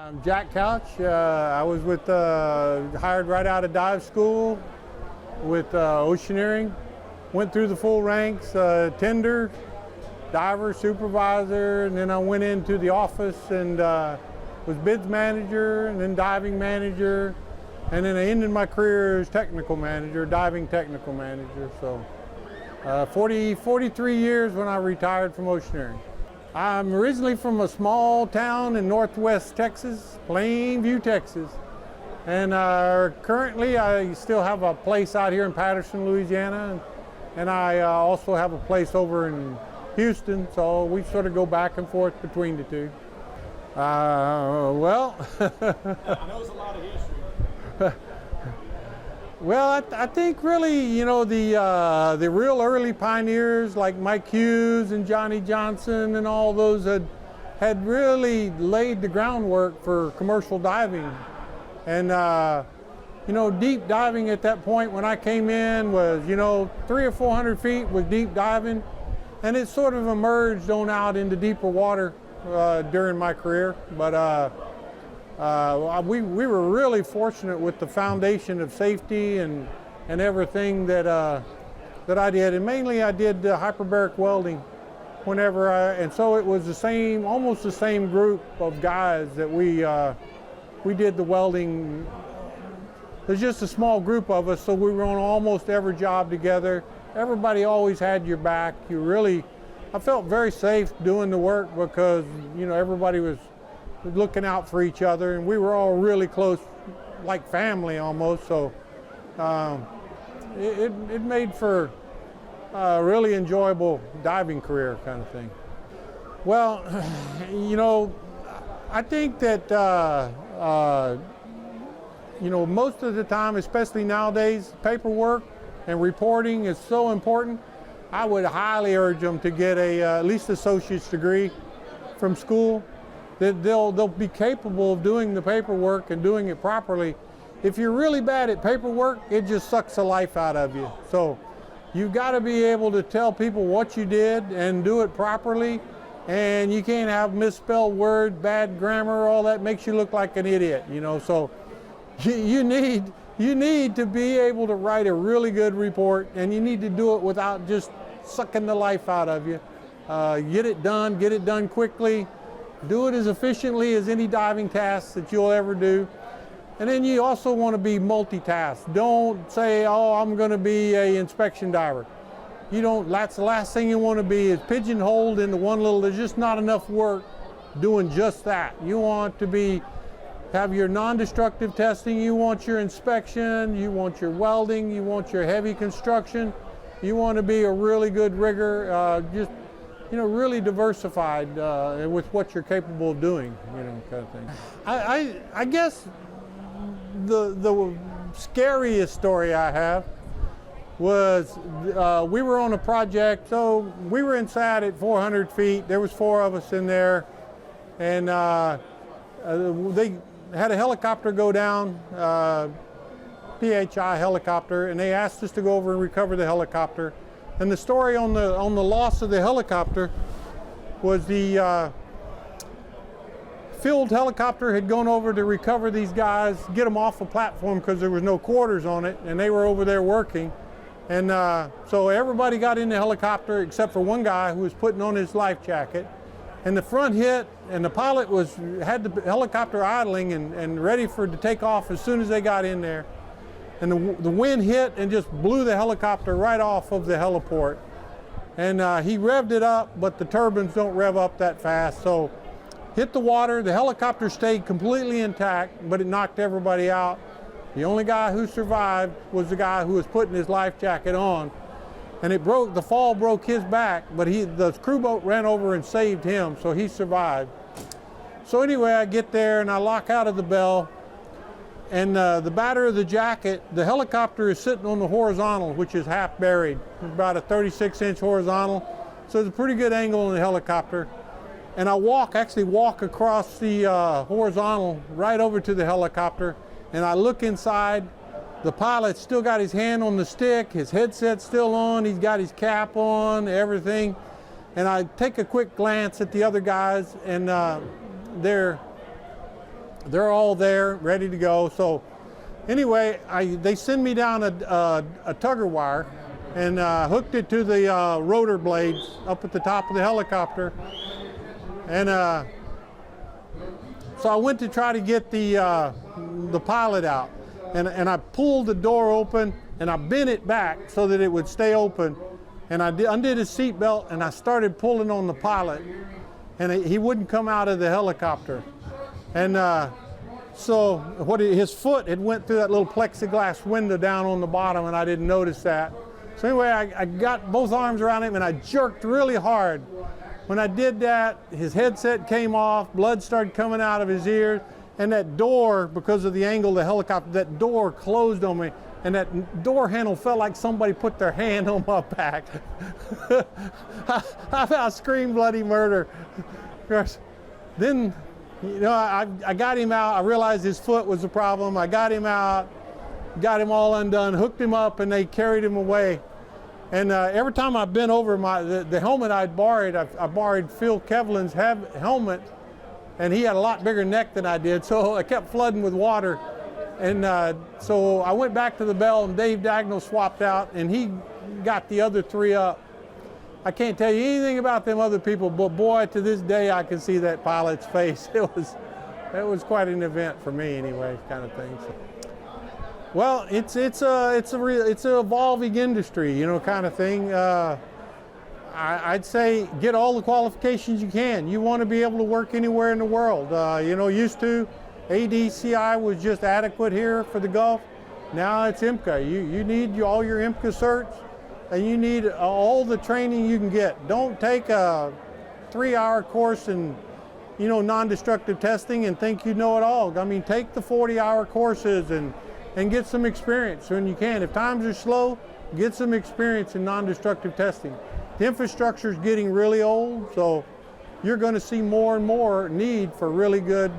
I'm Jack Couch. I was hired right out of dive school with oceaneering. Went through the full ranks, tender, diver, supervisor, and then I went into the office and was bids manager and then diving manager. And then I ended my career as technical manager, diving technical manager. So 43 years when I retired from oceaneering. I'm originally from a small town in northwest Texas, Plainview, Texas. And currently I still have a place out here in Patterson, Louisiana. And I also have a place over in Houston, so we sort of go back and forth between the two. Well, I know it's a lot of history. Well, I think really, you know, the real early pioneers like Mike Hughes and Johnny Johnson and all those had really laid the groundwork for commercial diving. And you know, deep diving at that point when I came in was, you know, 300 or 400 feet was deep diving, and it sort of emerged on out into deeper water during my career. But we were really fortunate with the foundation of safety and everything that I did, and mainly I did hyperbaric welding whenever and so it was the same, almost the same group of guys that we did the welding. There's just a small group of us, so we were on almost every job together. Everybody always had your back. I felt very safe doing the work because, you know, everybody was looking out for each other, and we were all really close, like family almost. So it made for a really enjoyable diving career kind of thing. Well, you know, I think that you know, most of the time, especially nowadays, paperwork and reporting is so important. I would highly urge them to get at least associate's degree from school. That they'll be capable of doing the paperwork and doing it properly. If you're really bad at paperwork, it just sucks the life out of you. So you've got to be able to tell people what you did and do it properly. And you can't have misspelled words, bad grammar, all that makes you look like an idiot, you know. So you need to be able to write a really good report, and you need to do it without just sucking the life out of you. Get it done quickly. Do it as efficiently as any diving task that you'll ever do. And then you also want to be multitask. Don't say, oh, I'm going to be an inspection diver. That's the last thing you want to be, is pigeonholed into one little, there's just not enough work doing just that. You want to have your non-destructive testing, you want your inspection, you want your welding, you want your heavy construction, you want to be a really good rigger, just, you know, really diversified with what you're capable of doing, you know, kind of thing. I guess the scariest story I have was we were on a project, so we were inside at 400 feet, there was 4 of us in there, and they had a helicopter go down, PHI helicopter, and they asked us to go over and recover the helicopter. And the story on the loss of the helicopter was the field helicopter had gone over to recover these guys, get them off the platform because there was no quarters on it, and they were over there working. And so everybody got in the helicopter except for one guy who was putting on his life jacket. And the front hit, and the pilot had the helicopter idling and ready to take off as soon as they got in there. And the wind hit and just blew the helicopter right off of the heliport. And he revved it up, but the turbines don't rev up that fast. So hit the water, the helicopter stayed completely intact, but it knocked everybody out. The only guy who survived was the guy who was putting his life jacket on. And the fall broke his back, but the crew boat ran over and saved him, so he survived. So anyway, I get there and I lock out of the bell, and the batter of the jacket, the helicopter is sitting on the horizontal, which is half buried, about a 36-inch horizontal. So it's a pretty good angle on the helicopter. And I actually walk across the horizontal right over to the helicopter, and I look inside. The pilot's still got his hand on the stick, his headset's still on, he's got his cap on, everything. And I take a quick glance at the other guys, and they're they're all there, ready to go. So anyway, they send me down a tugger wire and hooked it to the rotor blades up at the top of the helicopter. And so I went to try to get the pilot out. And I pulled the door open and I bent it back so that it would stay open. And I undid his seatbelt and I started pulling on the pilot. And he wouldn't come out of the helicopter. And so his foot had went through that little plexiglass window down on the bottom, and I didn't notice that. So anyway, I got both arms around him and I jerked really hard. When I did that, his headset came off, blood started coming out of his ears, and that door, because of the angle of the helicopter, that door closed on me, and that door handle felt like somebody put their hand on my back. I screamed bloody murder. Of course, then, you know, I got him out. I realized his foot was the problem. I got him out, got him all undone, hooked him up, and they carried him away. And every time I bent over, the helmet I'd borrowed, I borrowed Phil Kevlin's helmet, and he had a lot bigger neck than I did, so I kept flooding with water. And so I went back to the Bell, and Dave Dagnall swapped out, and he got the other three up. I can't tell you anything about them other people, but boy, to this day, I can see that pilot's face. It was quite an event for me, anyway, kind of thing. So. Well, it's an evolving industry, you know, kind of thing. I'd say get all the qualifications you can. You want to be able to work anywhere in the world. You know, used to ADCI was just adequate here for the Gulf. Now it's IMCA. You need all your IMCA certs, and you need all the training you can get. Don't take a 3-hour course in, you know, non-destructive testing and think you know it all. I mean, take the 40-hour courses and get some experience when you can. If times are slow, get some experience in non-destructive testing. The infrastructure is getting really old, so you're going to see more and more need for really good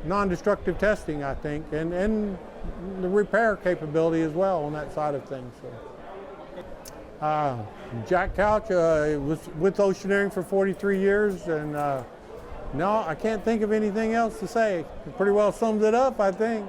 non-destructive testing, I think, and the repair capability as well on that side of things. So. Jack Couch was with Oceaneering for 43 years, and no, I can't think of anything else to say. It pretty well sums it up, I think.